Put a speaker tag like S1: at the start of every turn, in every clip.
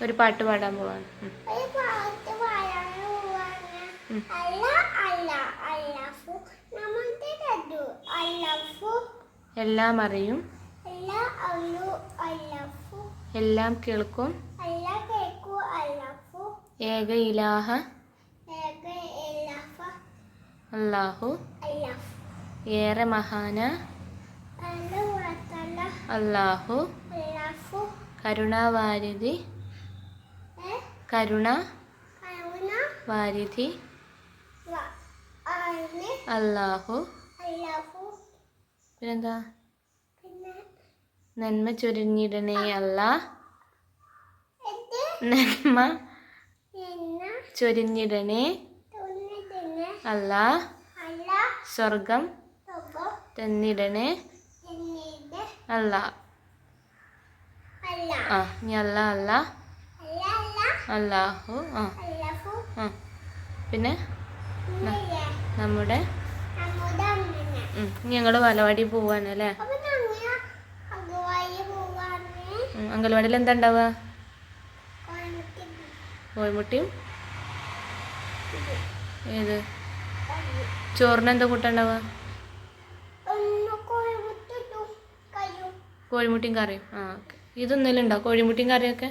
S1: ഒരു പാട്ട് പാടാൻ പോവാണ്. എല്ലാം അറിയും, എല്ലാം കേൾക്കും, ഏക ഇലാഹ അല്ലാഹു, ഏറെ മഹാന അല്ലാഹു, കരുണാവാരിധി അല്ലാഹു. പിന്നെന്താ? നന്മ ചൊരിഞ്ഞിടണേ അല്ലാ, നന്മ ചൊരിഞ്ഞിടണേ അല്ലാ, സ്വർഗം തന്നിടണേ അല്ലാ. ആ ഇനി അല്ലാ അല്ലാ അല്ലാഹു. ആ പിന്നെ നമ്മുടെ ഞങ്ങൾ ബാലവാടി പോവാണ് അല്ലേ? അംഗൻവാടിയിൽ എന്താ ഉണ്ടാവുക? കോഴിമുട്ടിയും ഏത് ചോറിന് എന്താ കൂട്ടുണ്ടാവുക? കോഴിമുട്ടിയും കറിയും. ആ ഓക്കെ. ഇതൊന്നെല്ലാം ഉണ്ടോ കോഴിമുട്ടിയും കറിയൊക്കെ?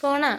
S1: ഫോണാ?